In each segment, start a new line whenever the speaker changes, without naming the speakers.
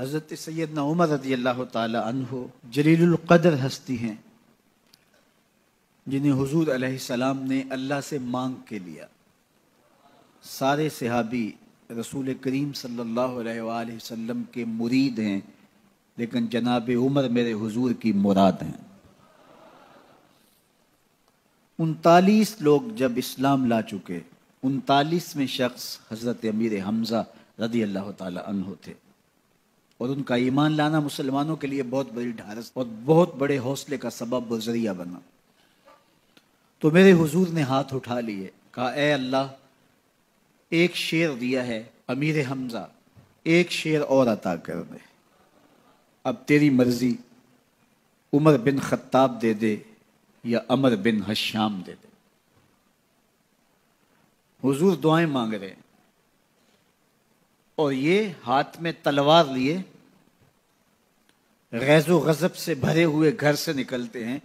حضرت سیدنا عمر رضی اللہ تعالی عنہ جلیل القدر ہستی ہیں جنہیں حضور علیہ السلام نے اللہ سے مانگ کے لیا۔ سارے صحابی رسول کریم صلی اللہ علیہ وآلہ وسلم کے مرید ہیں، لیکن جناب عمر میرے حضور کی مراد ہیں۔ 39 لوگ جب اسلام لا چکے، 39ویں شخص حضرت امیر حمزہ رضی اللہ تعالی عنہ تھے، اور ان کا ایمان لانا مسلمانوں کے لیے بہت بڑی ڈھارس اور بہت بڑے حوصلے کا سبب و ذریعہ بنا۔ تو میرے حضور نے ہاتھ اٹھا لیے، کہا اے اللہ، ایک شیر دیا ہے امیر حمزہ، ایک شیر اور عطا کر دے، اب تیری مرضی، عمر بن خطاب دے دے یا عمر بن حشام دے دے۔ حضور دعائیں مانگ رہے ہیں اور یہ ہاتھ میں تلوار لیے غیظ و غضب سے بھرے ہوئے گھر سے نکلتے ہیں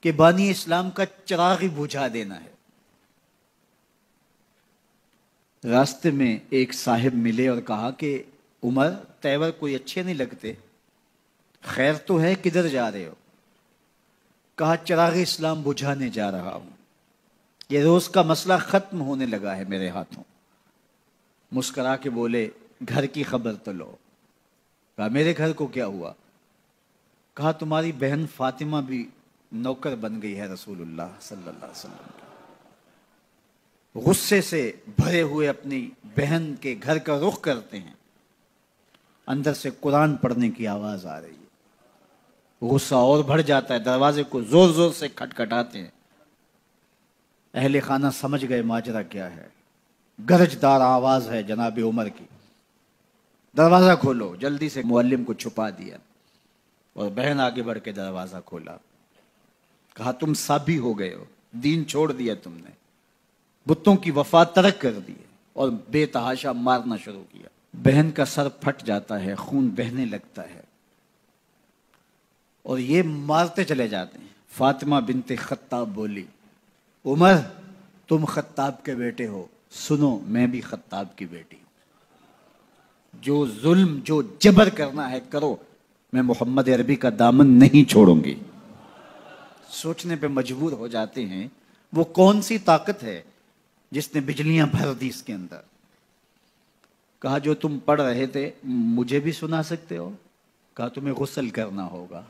کہ بانی اسلام کا چراغ ہی بجھا دینا ہے۔ راستے میں ایک صاحب ملے اور کہا کہ عمر، تیور کوئی اچھے نہیں لگتے، خیر تو ہے، کدھر جا رہے ہو؟ کہا چراغ اسلام بجھانے جا رہا ہوں، یہ روز کا مسئلہ ختم ہونے لگا ہے میرے ہاتھوں۔ مسکرا کے بولے گھر کی خبر تو لو۔ کہا میرے گھر کو کیا ہوا؟ کہا تمہاری بہن فاطمہ بھی نوکر بن گئی ہے رسول اللہ صلی اللہ علیہ وسلم کی۔ غصے سے بھرے ہوئے اپنی بہن کے گھر کا رخ کرتے ہیں، اندر سے قرآن پڑھنے کی آواز آ رہی ہے، غصہ اور بڑھ جاتا ہے، دروازے کو زور زور سے کھٹکھٹاتے ہیں۔ اہل خانہ سمجھ گئے ماجرا کیا ہے، گرجدار آواز ہے جناب عمر کی، دروازہ کھولو۔ جلدی سے معلم کو چھپا دیا اور بہن آگے بڑھ کے دروازہ کھولا۔ کہا تم سابی ہو گئے ہو، دین چھوڑ دیا تم نے، بتوں کی وفا ترک کر دی اور بے تحاشا مارنا شروع کیا۔ بہن کا سر پھٹ جاتا ہے، خون بہنے لگتا ہے اور یہ مارتے چلے جاتے ہیں۔ فاطمہ بنت خطاب بولی عمر تم خطاب کے بیٹے ہو، سنو میں بھی خطاب کی بیٹی ہوں، جو ظلم جو جبر کرنا ہے کرو، میں محمد عربی کا دامن نہیں چھوڑوں گی۔ سوچنے پہ مجبور ہو جاتے ہیں وہ کون سی طاقت ہے جس نے بجلیاں بھر دی اس کے اندر۔ کہا جو تم پڑھ رہے تھے مجھے بھی سنا سکتے ہو؟ کہا تمہیں غسل کرنا ہوگا۔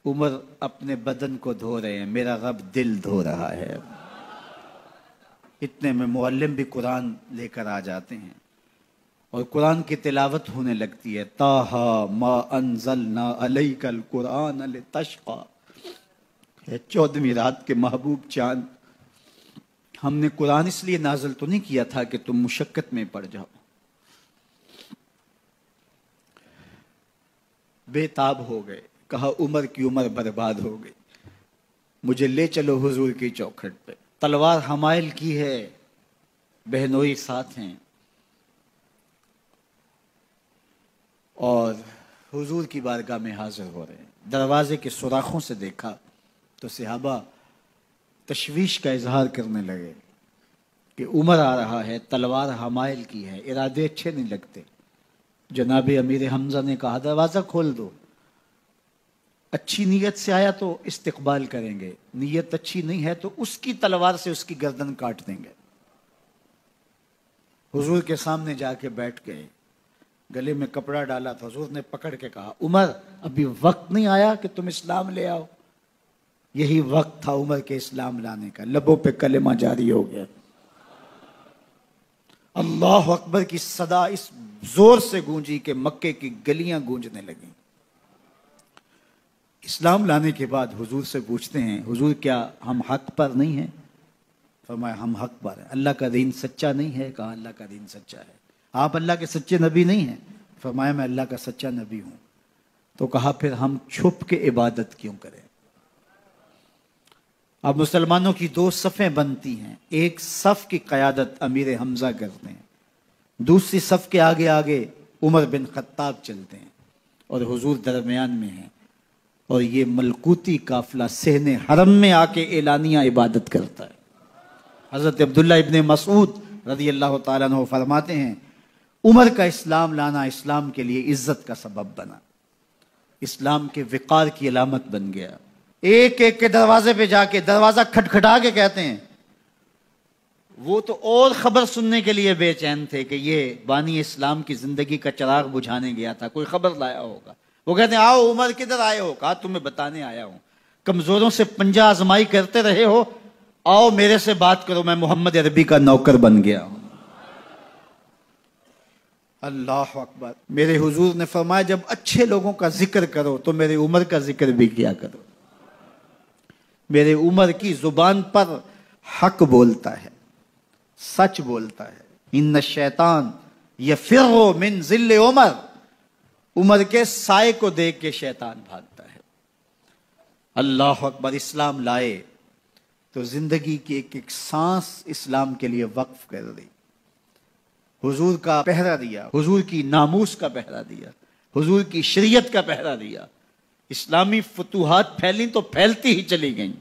عمر اپنے بدن کو دھو رہے ہیں، میرا رب دل دھو رہا ہے۔ اتنے میں معلم بھی قرآن لے کر آ جاتے ہیں اور قرآن کی تلاوت ہونے لگتی ہے۔ طٰہٰ ما انزلنا علیک القرآن لتشقیٰ، 14ویں رات کے محبوب چاند، ہم نے قرآن اس لیے نازل تو نہیں کیا تھا کہ تم مشقت میں پڑ جاؤ۔ بے تاب ہو گئے، کہا عمر کی عمر برباد ہو گئی، مجھے لے چلو حضور کی چوکھٹ پہ۔ تلوار حمائل کی ہے، بہنوئی ساتھ ہیں، اور حضور کی بارگاہ میں حاضر ہو رہے ہیں۔ دروازے کے سوراخوں سے دیکھا تو صحابہ تشویش کا اظہار کرنے لگے کہ عمر آ رہا ہے، تلوار حمائل کی ہے، ارادے اچھے نہیں لگتے۔ جناب امیر حمزہ نے کہا دروازہ کھول دو، اچھی نیت سے آیا تو استقبال کریں گے، نیت اچھی نہیں ہے تو اس کی تلوار سے اس کی گردن کاٹ دیں گے۔ حضور کے سامنے جا کے بیٹھ گئے، گلے میں کپڑا ڈالا تو حضور نے پکڑ کے کہا عمر ابھی وقت نہیں آیا کہ تم اسلام لے آؤ؟ یہی وقت تھا عمر کے اسلام لانے کا۔ لبوں پہ کلمہ جاری ہو گیا، اللہ اکبر کی صدا اس زور سے گونجی کہ مکے کی گلیاں گونجنے لگیں۔ اسلام لانے کے بعد حضور سے پوچھتے ہیں حضور کیا ہم حق پر نہیں ہیں؟ فرمایا ہم حق پر ہیں۔ اللہ کا دین سچا نہیں ہے؟ کہا اللہ کا دین سچا ہے۔ آپ اللہ کے سچے نبی نہیں ہیں؟ فرمایا میں اللہ کا سچا نبی ہوں۔ تو کہا پھر ہم چھپ کے عبادت کیوں کریں؟ اب مسلمانوں کی 2 صفیں بنتی ہیں، ایک صف کی قیادت امیر حمزہ کرتے ہیں، دوسری صف کے آگے آگے عمر بن خطاب چلتے ہیں اور حضور درمیان میں ہیں، اور یہ ملکوتی قافلہ صحن حرم میں آ کے اعلانیہ عبادت کرتا ہے۔ حضرت عبداللہ ابن مسعود رضی اللہ تعالیٰ عنہ فرماتے ہیں عمر کا اسلام لانا اسلام کے لیے عزت کا سبب بنا، اسلام کے وقار کی علامت بن گیا۔ ایک ایک کے دروازے پہ جا کے دروازہ کھٹکھٹا کے کہتے ہیں، وہ تو اور خبر سننے کے لیے بے چین تھے کہ یہ بانی اسلام کی زندگی کا چراغ بجھانے گیا تھا، کوئی خبر لایا ہوگا۔ وہ کہتے ہیں آؤ عمر کدھر آئے ہو؟ کہا تمہیں بتانے آیا ہوں، کمزوروں سے پنجہ آزمائی کرتے رہے ہو، آؤ میرے سے بات کرو، میں محمد عربی کا نوکر بن گیا ہوں۔ اللہ اکبر۔ میرے حضور نے فرمایا جب اچھے لوگوں کا ذکر کرو تو میرے عمر کا ذکر بھی کیا کرو۔ میرے عمر کی زبان پر حق بولتا ہے، سچ بولتا ہے۔ ان الشیطان یفر من ظل عمر، عمر کے سائے کو دیکھ کے شیطان بھاگتا ہے۔ اللہ اکبر۔ اسلام لائے تو زندگی کی ایک ایک سانس اسلام کے لیے وقف کر دی، حضور کا پہرا دیا، حضور کی ناموس کا پہرا دیا، حضور کی شریعت کا پہرا دیا۔ اسلامی فتوحات پھیلیں تو پھیلتی ہی چلی گئیں،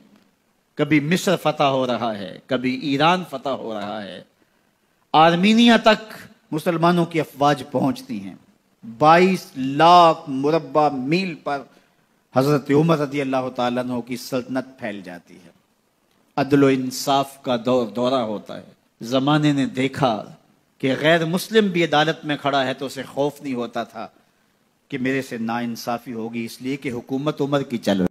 کبھی مصر فتح ہو رہا ہے، کبھی ایران فتح ہو رہا ہے، آرمینیا تک مسلمانوں کی افواج پہنچتی ہیں۔ 22 لاکھ مربع میل پر حضرت عمر رضی اللہ تعالیٰ عنہ کی سلطنت پھیل جاتی ہے۔ عدل و انصاف کا دورہ ہوتا ہے۔ زمانے نے دیکھا کہ غیر مسلم بھی عدالت میں کھڑا ہے تو اسے خوف نہیں ہوتا تھا کہ میرے سے ناانصافی ہوگی، اس لیے کہ حکومت عمر کی چل رہی